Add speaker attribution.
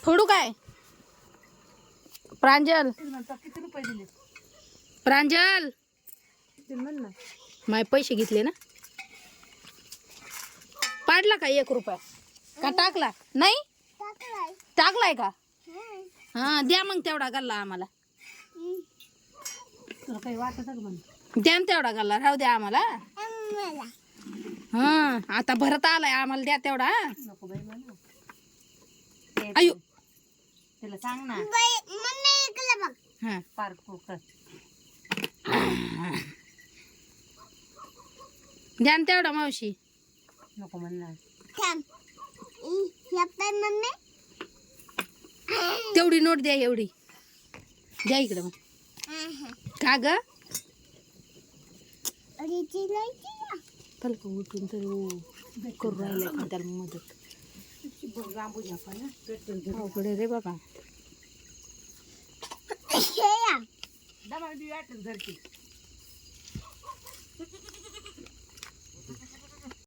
Speaker 1: फोडू काय प्रांजल?
Speaker 2: किती रुपये दिले
Speaker 1: प्रांजल
Speaker 2: म्हण ना.
Speaker 1: माय पैसे घेतले ना. पाडला का 1 रुपया का टाकला नाही? टाकलाय का? हा द्या मग तेवढा गल्ला आम्हाला.
Speaker 2: तुला काही वाटत म्हण
Speaker 1: द्या ना तेवढा गल्ला राहू द्या आम्हाला. हा आता भरत आलाय आम्हाला द्या तेवढा.
Speaker 2: नको बाई म्हणा.
Speaker 1: अयो
Speaker 2: त्याला सांग ना
Speaker 1: हा
Speaker 2: पार्क कर.
Speaker 1: द्या ना तेवढा मावशी.
Speaker 2: नको म्हण ना.
Speaker 1: तेवढी नोट द्या एवढी द्या इकडं मग. का ग चल का उठून तरी करू राहिलाय का त्याला मदत. अवघड रे बाबा.
Speaker 2: दमा बी वाटत घरची